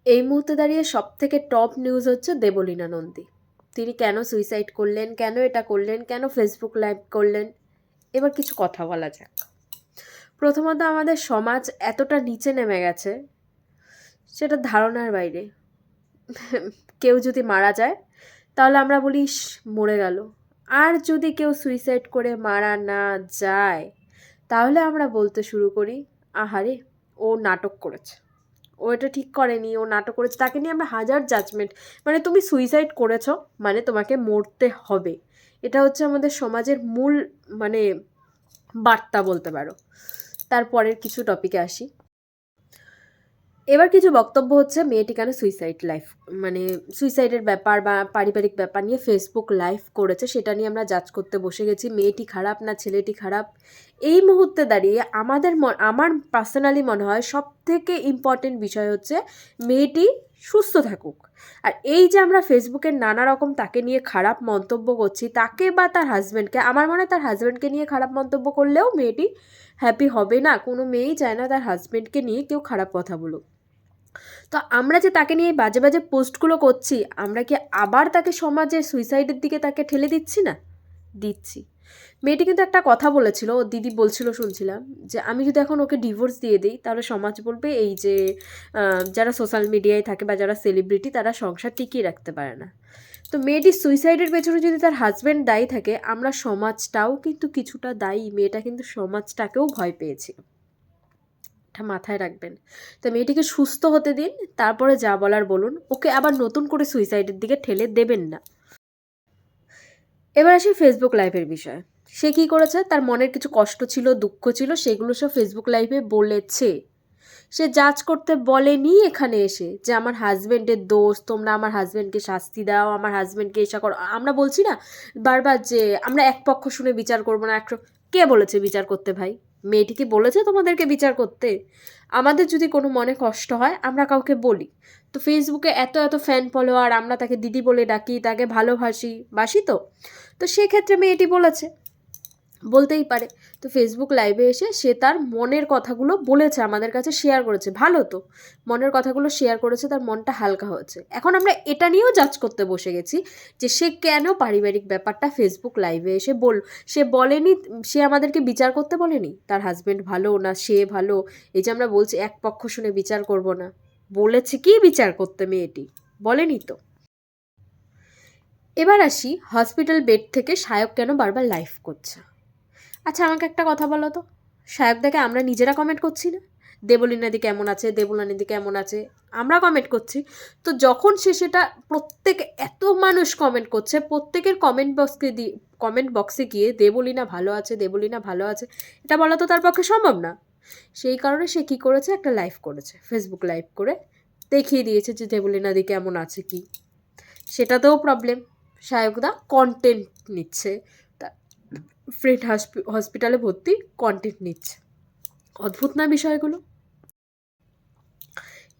এই মুহূর্তে দাঁড়িয়ে সবথেকে টপ নিউজ হচ্ছে দেবলীনা নন্দী। তিনি কেন সুইসাইড করলেন, কেন এটা করলেন, কেন ফেসবুক লাইভ করলেন? এবার কিছু কথা বলা যাক। প্রথমত, আমাদের সমাজ এতটা নিচে নেমে গেছে, সেটা ধারণার বাইরে। কেউ যদি মারা যায় তাহলে আমরা বলি, "ইস, মরে গেল।" আর যদি কেউ সুইসাইড করে মারা না যায় তাহলে আমরা বলতে শুরু করি, "আহারে, ও নাটক করেছে, ও এটা ঠিক করেনি, ও নাটক করেছে।" তাকে নিয়ে আমরা হাজার জাজমেন্ট, মানে তুমি সুইসাইড করেছো মানে তোমাকে মরতে হবে। এটা হচ্ছে আমাদের সমাজের মূল, মানে বার্তা বলতে পারো। তারপরের কিছু টপিকে আসি। এবার কিছু বক্তব্য হচ্ছে মেয়েটি কেন মানে সুইসাইডের ব্যাপার বা পারিবারিক ব্যাপার নিয়ে ফেসবুক লাইভ করেছে, সেটা নিয়ে আমরা জাজ করতে বসে গেছি। মেয়েটি খারাপ না ছেলেটি খারাপ? এই মুহূর্তে দাঁড়িয়ে আমার পার্সোনালি মনে হয় সব থেকে ইম্পর্টেন্ট বিষয় হচ্ছে মেয়েটি সুস্থ থাকুক। আর এই যে আমরা ফেসবুকের নানা রকম তাকে নিয়ে খারাপ মন্তব্য করছি, তাকে বা তার হাজব্যান্ডকে, আমার মনে হয় তার হাজব্যান্ডকে নিয়ে খারাপ মন্তব্য করলেও মেয়েটি হ্যাপি হবে না। কোনো মেয়েই চায় না তার হাজব্যান্ডকে নিয়ে কেউ খারাপ কথা বলুক। তো আমরা যে তাকে নিয়ে বাজে বাজে পোস্টগুলো করছি, আমরা কি আবার তাকে সমাজের সুইসাইডের দিকে তাকে ঠেলে দিচ্ছি না? দিচ্ছি। মেয়েটি কিন্তু একটা কথা বলেছিল, ও দিদি বলছিল শুনছিলাম, যে আমি যদি এখন ওকে ডিভোর্স দিয়ে দিই তাহলে সমাজ বলবে এই যে যারা সোশ্যাল মিডিয়ায় থাকে বা যারা সেলিব্রিটি তারা সংসার টিকিয়ে রাখতে পারে না। তো মেয়েটি সুইসাইডের পেছনে যদি তার হাজব্যান্ড দায়ী থাকে, আমরা সমাজটাও কিন্তু কিছুটা দায়ী। মেয়েটা কিন্তু সমাজটাকেও ভয় পেয়েছিল, এটা মাথায় রাখবেন। তো মেয়েটিকে সুস্থ হতে দিন, তারপরে যা বলার বলুন। ওকে আবার নতুন করে সুইসাইডের দিকে ঠেলে দেবেন না। এবার আসি ফেসবুক লাইভের বিষয়ে। সে কী করেছে? তার মনের কিছু কষ্ট ছিল, দুঃখ ছিল, সেগুলো সে ফেসবুক লাইভে বলেছে। সে জাজ করতে বলেনি এখানে এসে যে আমার হাজব্যান্ডের দোষ, তোমরা আমার হাজব্যান্ডকে শাস্তি দাও, আমার হাজব্যান্ডকে এসা করো। আমরা বলছি না বারবার যে আমরা এক পক্ষ শুনে বিচার করবো না, কে বলেছে বিচার করতে ভাই? মেয়েটি কি বলেছে তোমাদেরকে বিচার করতে? আমাদের যদি কোনো মনে কষ্ট হয় আমরা কাউকে বলি। তো ফেসবুকে এত এত ফ্যান ফলোয়ার, আমরা তাকে দিদি বলে ডাকি, তাকে বাসি তো। তো সেক্ষেত্রে মেয়েটি বলেছে, বলতেই পারে। তো ফেসবুক লাইভে এসে সে তার মনের কথাগুলো বলেছে, আমাদের কাছে শেয়ার করেছে। ভালো তো, মনের কথাগুলো শেয়ার করেছে, তার মনটা হালকা হয়েছে। এখন আমরা এটা নিয়েও জাজ করতে বসে গেছি যে সে কেন পারিবারিক ব্যাপারটা ফেসবুক লাইভে এসে সে বলেনি, সে আমাদেরকে বিচার করতে বলেনি তার হাজব্যান্ড ভালো না সে ভালো। এই যে আমরা বলছি এক পক্ষ শুনে বিচার করব না, বলেছে কি বিচার করতে? মেয়েটি বলেনি তো। এবার আসি হসপিটাল বেড থেকে সায়ক কেন বারবার লাইভ করছে। আচ্ছা, আমাকে একটা কথা বলো তো, সায়কদাকে আমরা নিজেরা কমেন্ট করছি না? দেবলীনাদি কেমন আছে, দেবলীনাদি কেমন আছে, আমরা কমেন্ট করছি। তো যখন সে সেটা এত মানুষ কমেন্ট করছে, প্রত্যেকের কমেন্ট বক্সে গিয়ে দেবলীনা ভালো আছে, দেবলীনা ভালো আছে, এটা বলা তো তার পক্ষে সম্ভব না। সেই কারণে সে কী করেছে, একটা লাইভ করেছে, ফেসবুক লাইভ করে দেখিয়ে দিয়েছে যে দেবলীনাদি কেমন আছে কি। সেটাতেও প্রবলেম, সায়কদা কন্টেন্ট নিচ্ছে, ফ্রেন্ড হসপিটালে ভর্তি, কন্টেন্ট নিচ্ছে। অদ্ভুত না বিষয়গুলো?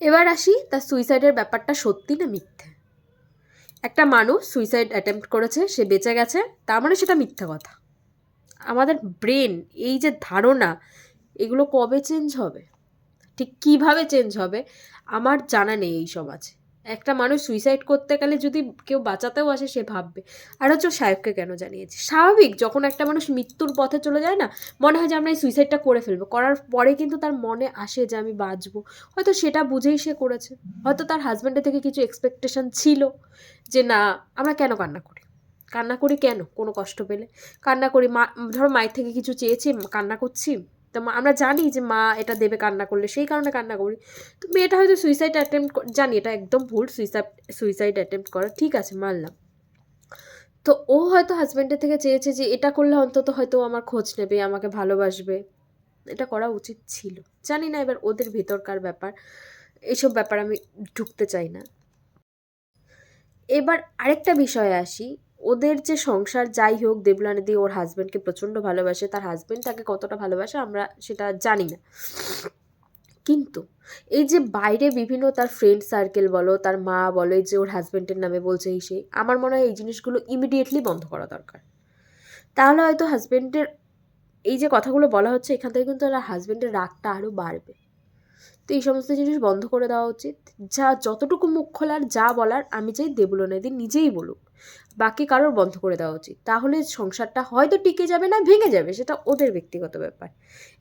এবার আসি তার সুইসাইডের ব্যাপারটা সত্যি না মিথ্যে। একটা মানুষ সুইসাইড অ্যাটেম্প্ট করেছে, সে বেঁচে গেছে, তার মানে সেটা মিথ্যা কথা। আমাদের ব্রেন, এই যে ধারণা, এগুলো কবে চেঞ্জ হবে, ঠিক কীভাবে চেঞ্জ হবে আমার জানা নেই এই সমাজে। একটা মানুষ সুইসাইড করতে গেলে যদি কেউ বাঁচাতেও আসে সে ভাববে। আর হচ্ছে সাহেবকে কেন জানিয়েছি, স্বাভাবিক, যখন একটা মানুষ মৃত্যুর পথে চলে যায় না, মনে হয় যে আমরা এই সুইসাইডটা করে ফেলবো, করার পরে কিন্তু তার মনে আসে যে আমি বাঁচবো। হয়তো সেটা বুঝেই সে করেছে, হয়তো তার হাজব্যান্ডের থেকে কিছু এক্সপেকটেশন ছিল যে না, আমরা কেন কান্না করি, কান্না করি কেন, কোনো কষ্ট পেলে কান্না করি। ধরো মায়ের থেকে কিছু চেয়েছি, কান্না করছি, তো আমরা জানি যে মা এটা দেবে কান্না করলে, সেই কারণে কান্না করি। তো মেয়েটা হয়তো সুইসাইড অ্যাটেম্প্ট, জানি এটা একদম ভুল, সুইসাইড অ্যাটেম্প্ট করা, ঠিক আছে মানলাম। তো ও হয়তো হাজব্যান্ডের থেকে চেয়েছে যে এটা করলে অন্তত হয়তো আমার খোঁজ নেবে, আমাকে ভালোবাসবে, এটা করা উচিত ছিল। জানি না, এবার ওদের ভেতরকার ব্যাপার, এইসব ব্যাপার আমি ঢুকতে চাই না। এবার আরেকটা বিষয়ে আসি, ওদের যে সংসার, যাই হোক, দেবলানিদি ওর হাজব্যান্ডকে প্রচণ্ড ভালোবাসে, তার হাজব্যান্ড তাকে কতটা ভালোবাসে আমরা সেটা জানি না। কিন্তু এই যে বাইরে বিভিন্ন তার ফ্রেন্ড সার্কেল বলো, তার মা বলে যে ওর হাজব্যান্ডের নামে বলছে এই সেই, আমার মনে হয় এই জিনিসগুলো ইমিডিয়েটলি বন্ধ করা দরকার। তাহলে হয়তো হাজব্যান্ডের এই যে কথাগুলো বলা হচ্ছে এখান থেকে কিন্তু তার হাজব্যান্ডের রাগটা আরও বাড়বে। তো তো এই সমস্ত জিনিস বন্ধ করে দেওয়া উচিত। যা যতটুকু মুখ খোলার, যা বলার আমি চাই দেবলীনাদি নিজেই বলুক, বাকি কারোর বন্ধ করে দেওয়া উচিত। তাহলে সংসারটা হয়তো টিকে যাবে না, ভেঙে যাবে, সেটা ওদের ব্যক্তিগত ব্যাপার,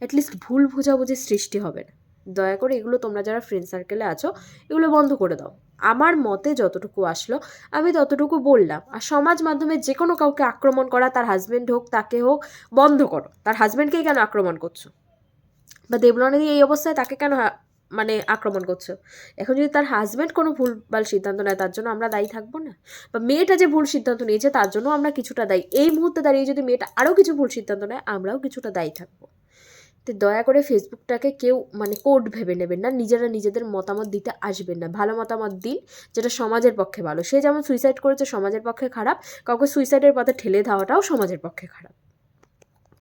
অ্যাটলিস্ট ভুল বোঝাবুঝির সৃষ্টি হবে না। দয়া করে এগুলো তোমরা যারা ফ্রেন্ড সার্কেলে আছো এগুলো বন্ধ করে দাও। আমার মতে যতটুকু আসলো আমি ততটুকু বললাম। আর সমাজ মাধ্যমে যে কোনো কাউকে আক্রমণ করা, তার হাজব্যান্ড হোক তাকে হোক, বন্ধ করো। তার হাজব্যান্ডকেই কেন আক্রমণ করছো? বা দেবলীনাদি এই অবস্থায় তাকে কেন মানে আক্রমণ করছো? এখন যদি তার হাজব্যান্ড কোনো ভুলভাল সিদ্ধান্ত নেয় তার জন্য আমরা দায়ী থাকবো না? বা মেয়েটা যে ভুল সিদ্ধান্ত নিয়েছে তার জন্য আমরা কিছুটা দায়ী। এই মুহূর্তে দাঁড়িয়ে যদি মেয়েটা আরও কিছু ভুল সিদ্ধান্ত নেয় আমরাও কিছুটা দায়ী থাকবো। তো দয়া করে ফেসবুকটাকে কেউ মানে কোড ভেবে নেবেন না, নিজেরা নিজেদের মতামত দিতে আসবেন না। ভালো মতামত দিন যেটা সমাজের পক্ষে ভালো। সে যেমন সুইসাইড করেছে সমাজের পক্ষে খারাপ, কাউকে সুইসাইডের পথে ঠেলে দেওয়াটাও সমাজের পক্ষে খারাপ।